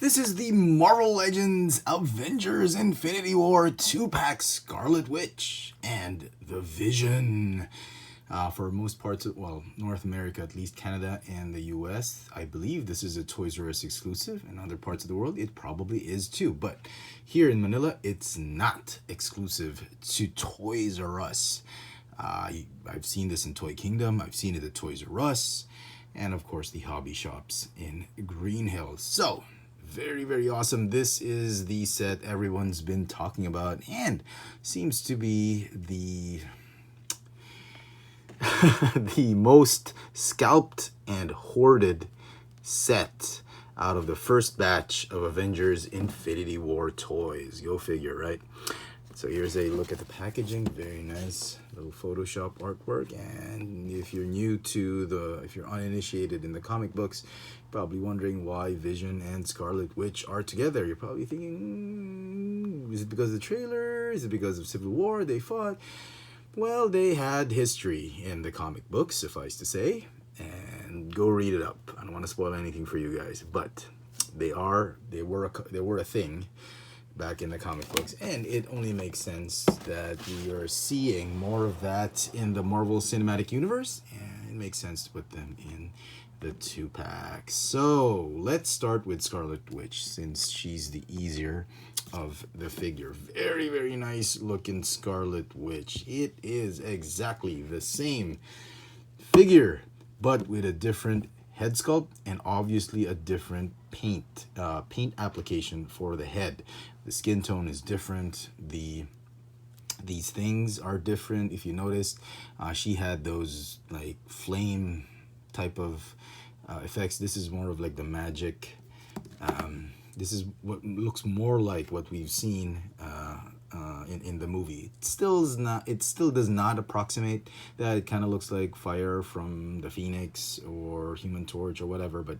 This is the Marvel Legends Avengers Infinity War 2-pack Scarlet Witch and the Vision. For most parts of, well, North America, at least Canada and the US, I believe this is a Toys R Us exclusive. In other parts of the world, it probably is too. But here in Manila, it's not exclusive to Toys R Us. I've seen this in Toy Kingdom. I've seen it at Toys R Us. And of course, the hobby shops in Green Hills. So, very, very awesome. This is the set everyone's been talking about and seems to be the the most scalped and hoarded set out of the first batch of Avengers Infinity War toys. Go figure, right? So here's a look at the packaging. Very nice little Photoshop artwork. And if you're new to if you're uninitiated in the comic books, you're probably wondering why Vision and Scarlet Witch are together. You're probably thinking, is it because of the trailer? Is it because of Civil War they fought? Well, they had history in the comic books, suffice to say. And go read it up. I don't want to spoil anything for you guys, but they were a thing back in the comic books, and it only makes sense that we are seeing more of that in the Marvel Cinematic Universe, and it makes sense to put them in the 2-pack. So let's start with Scarlet Witch, since she's the easier of the figure. Very, very nice looking Scarlet Witch. It is exactly the same figure, but with a different head sculpt and obviously a different paint application for the head. The skin tone is different. These things are different. If you noticed, she had those like flame type of effects. This is more of like the magic. This is what looks more like what we've seen in the movie. It still does not approximate that. It kind of looks like Fire from the Phoenix or Human Torch or whatever, but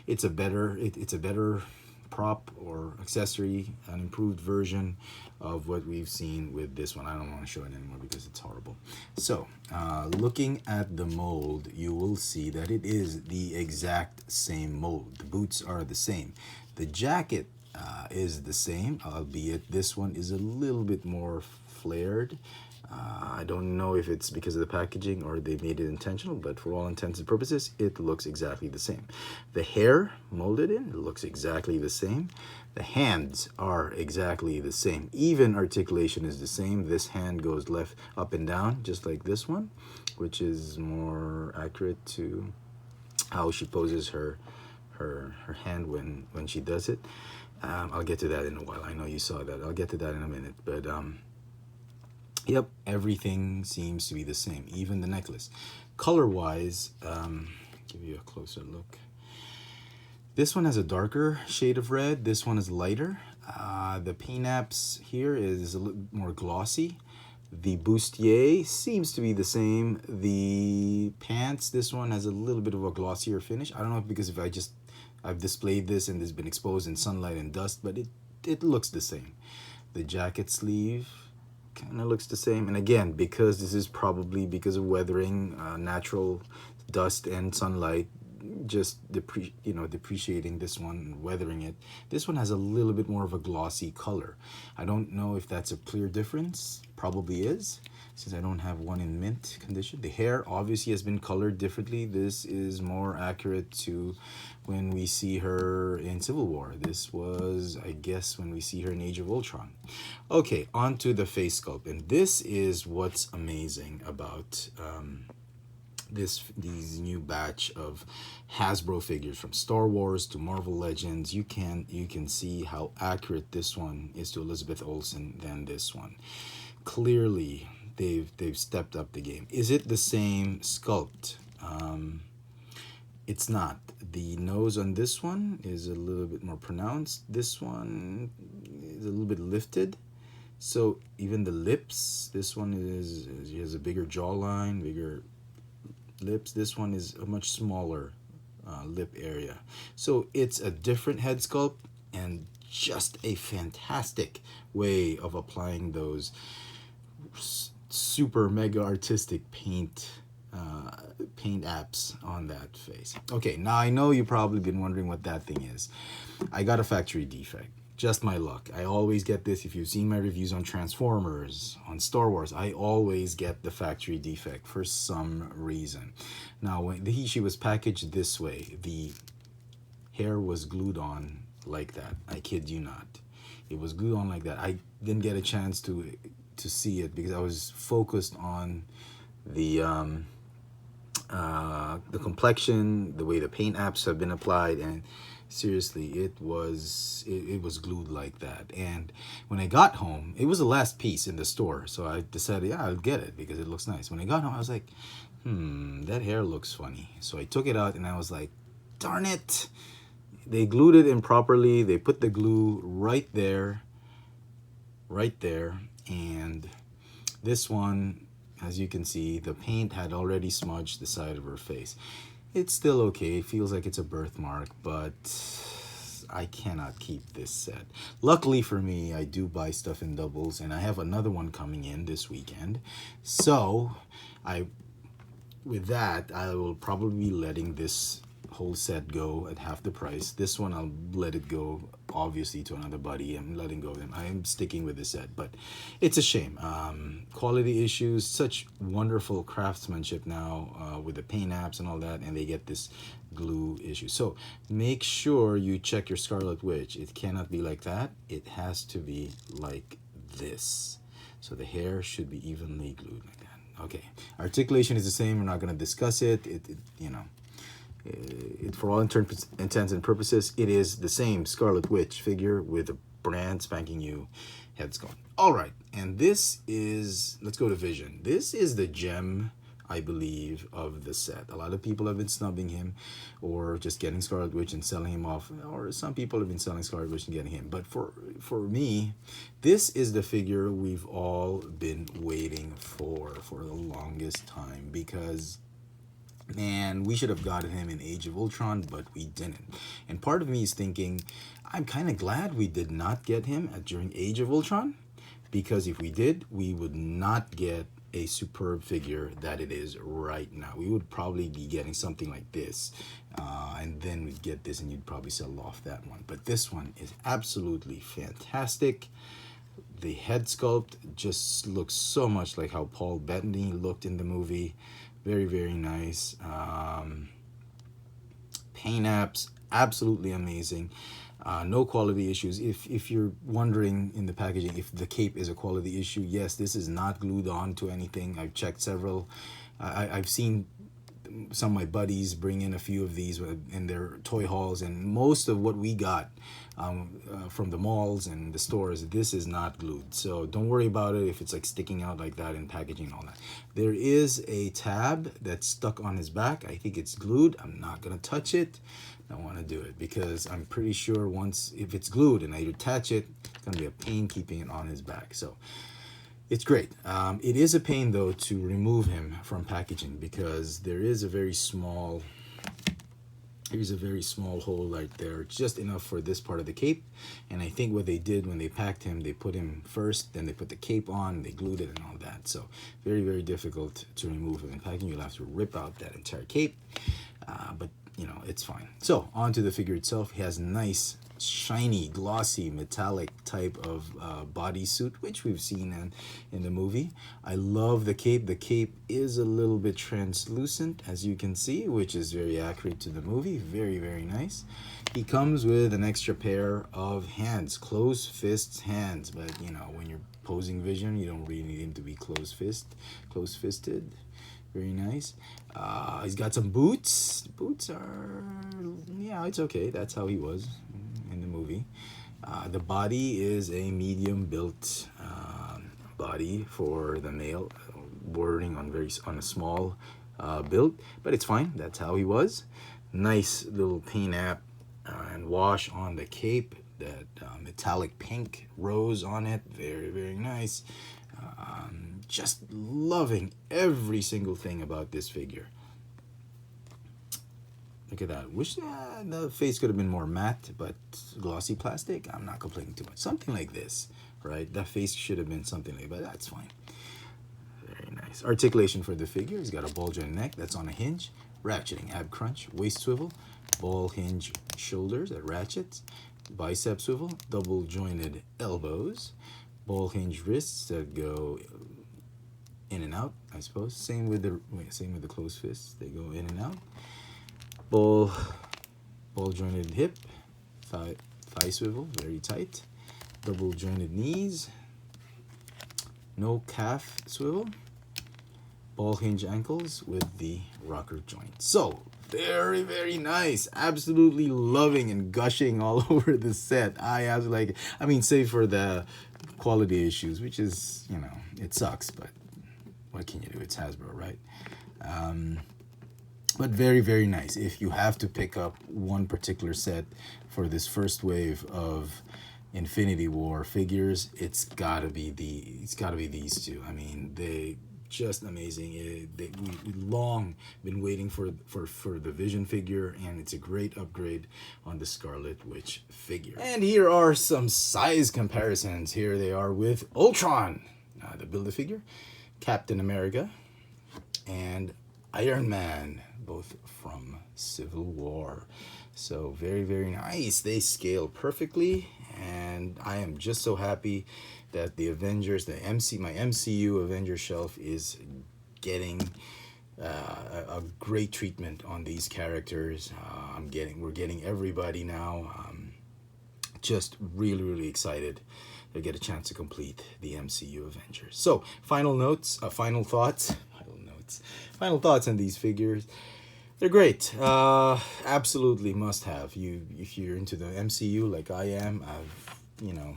it's a better prop or accessory, an improved version of what we've seen with this one. I don't want to show it anymore because it's horrible. So looking at the mold, you will see that it is the exact same mold. The boots are the same. The jacket is the same, albeit this one is a little bit more flared. I don't know if it's because of the packaging or they made it intentional, but for all intents and purposes, it looks exactly the same. The hair molded in, it looks exactly the same. The hands are exactly the same. Even articulation is the same. This hand goes left up and down, just like this one, which is more accurate to how she poses her hand when she does it. I'll get to that in a while. I know you saw that. I'll get to that in a minute. But yep, everything seems to be the same. Even the necklace. Color-wise, give you a closer look. This one has a darker shade of red. This one is lighter. The paint-apps here is a little more glossy. The bustier seems to be the same. The pants, this one has a little bit of a glossier finish. I don't know if because if I've displayed this and it's been exposed in sunlight and dust, but it looks the same. The jacket sleeve kind of looks the same. And again, because this is probably because of weathering, natural dust and sunlight, just depreciating this one, weathering it. This one has a little bit more of a glossy color. I don't know if that's a clear difference. Probably is, since I don't have one in mint condition. The hair obviously has been colored differently. This is more accurate to when we see her in Civil War. This was, I guess, when we see her in Age of Ultron. Okay, on to the face sculpt. And this is what's amazing about these new batch of Hasbro figures, from Star Wars to Marvel Legends. You can see how accurate this one is to Elizabeth Olsen than this one. Clearly, they've stepped up the game. Is it the same sculpt? It's not. The nose on this one is a little bit more pronounced. This one is a little bit lifted. So even the lips, this one he has a bigger jawline, bigger lips. This one is a much smaller lip area. So it's a different head sculpt and just a fantastic way of applying those super mega artistic paint paint apps on that face. Okay, now I know you've probably been wondering what that thing is. I got a factory defect. Just my luck. I always get this. If you've seen my reviews on Transformers, on Star Wars, I always get the factory defect for some reason. Now, when she was packaged this way, the hair was glued on like that. I kid you not. It was glued on like that. I didn't get a chance to see it because I was focused on the complexion, the way the paint apps have been applied, and seriously, it was glued like that. And when I got home, it was the last piece in the store, so I decided, yeah, I'll get it because it looks nice. When I got home, I was like, that hair looks funny. So I took it out and I was like, darn it, they glued it improperly. They put the glue right there, and this one, as you can see, the paint had already smudged the side of her face. It's still okay. It feels like it's a birthmark, but I cannot keep this set. Luckily for me, I do buy stuff in doubles, and I have another one coming in this weekend. So, with that, I will probably be letting this whole set go at half the price. This one, I'll let it go, obviously, to another buddy. I'm letting go of them. I am sticking with the set, but it's a shame. Quality issues, such wonderful craftsmanship now with the paint apps and all that, and they get this glue issue. So make sure you check your Scarlet Witch. It cannot be like that. It has to be like this. So the hair should be evenly glued like that. Okay, articulation is the same. We're not going to discuss it. For all intents and purposes, it is the same Scarlet Witch figure with a brand spanking new head sculpt. All right, and this is, let's go to Vision. This is the gem, I believe, of the set. A lot of people have been snubbing him or just getting Scarlet Witch and selling him off, or some people have been selling Scarlet Witch and getting him. But for me, this is the figure we've all been waiting for the longest time, because man, we should have gotten him in Age of Ultron, but we didn't. And part of me is thinking, I'm kind of glad we did not get him during Age of Ultron, because if we did, we would not get a superb figure that it is right now. We would probably be getting something like this, and then we'd get this and you'd probably sell off that one. But this one is absolutely fantastic. The head sculpt just looks so much like how Paul Bettany looked in the movie. Very, very nice. Paint apps, absolutely amazing. No quality issues. If you're wondering in the packaging if the cape is a quality issue, yes, this is not glued on to anything. I've checked several. I've seen some of my buddies bring in a few of these in their toy hauls, and most of what we got from the malls and the stores, this is not glued. So don't worry about it if it's like sticking out like that in packaging and all that. There is a tab that's stuck on his back. I think it's glued. I'm not gonna touch it. I don't want to do it because I'm pretty sure if it's glued and I attach it, it's gonna be a pain keeping it on his back. So it's great. It is a pain though to remove him from packaging, because there is a very small hole right there, just enough for this part of the cape. And I think what they did when they packed him, they put him first, then they put the cape on, they glued it and all that. So very, very difficult to remove him in packaging. You'll have to rip out that entire cape, but you know, it's fine. So onto the figure itself. He has nice, shiny, glossy, metallic type of bodysuit, which we've seen in the movie. I love the cape. The cape is a little bit translucent, as you can see, which is very accurate to the movie. Very, very nice. He comes with an extra pair of hands, closed fists hands, but you know, when you're posing Vision, you don't really need him to be close-fisted. Very nice. He's got some boots. Boots are, yeah, it's okay. That's how he was in the movie. The body is a medium built body for the male, bordering on a small build, but it's fine. That's how he was. Nice little paint app and wash on the cape. That metallic pink rose on it. Very, very nice. Just loving every single thing about this figure. Look at that. Wish the face could have been more matte, but glossy plastic, I'm not complaining too much. Something like this, right? That face should have been something like that, but that's fine. Very nice. Articulation for the figure. He's got a ball joint neck that's on a hinge. Ratcheting ab crunch, waist swivel, ball hinge shoulders that ratchets, bicep swivel, double jointed elbows, ball hinge wrists that go in and out, I suppose. Same with the closed fists. They go in and out. Ball jointed hip, thigh swivel, very tight. Double jointed knees. No calf swivel. Ball hinge ankles with the rocker joint. So very, very nice. Absolutely loving and gushing all over the set. I absolutely like it. I mean, save for the quality issues, which is, you know, it sucks, but what can you do? It's Hasbro, right? But very, very nice. If you have to pick up one particular set for this first wave of Infinity War figures, it's gotta be these two. I mean, they just amazing. We long been waiting for the Vision figure, and it's a great upgrade on the Scarlet Witch figure. And here are some size comparisons. Here they are with Ultron, the Build-A-Figure, Captain America, and Iron Man, both from Civil War. So very, very nice. They scale perfectly, and I am just so happy that the Avengers, my MCU Avengers shelf is getting a great treatment on these characters. We're getting everybody now. Just really, really excited to get a chance to complete the MCU Avengers. So final thoughts on these figures. They're great. Absolutely must have. If you're into the MCU like I am, I've, you know,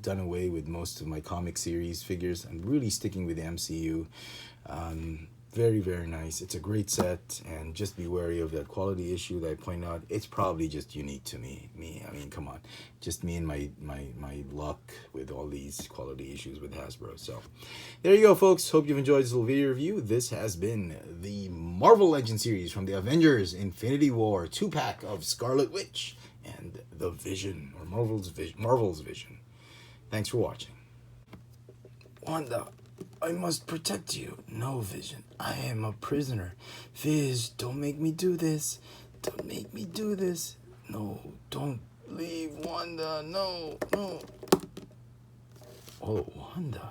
done away with most of my comic series figures. I'm really sticking with the MCU. Very, very nice. It's a great set, and just be wary of that quality issue that I point out. It's probably just unique to me. I mean, come on. Just me and my luck with all these quality issues with Hasbro. So there you go, folks. Hope you've enjoyed this little video review. This has been the Marvel Legends series from the Avengers Infinity War 2-pack of Scarlet Witch and the Vision, or Marvel's Vision. Thanks for watching. Wanda, I must protect you. No, Vision. I am a prisoner. Viz, don't make me do this. Don't make me do this. No, don't leave, Wanda. No, no. Oh, Wanda.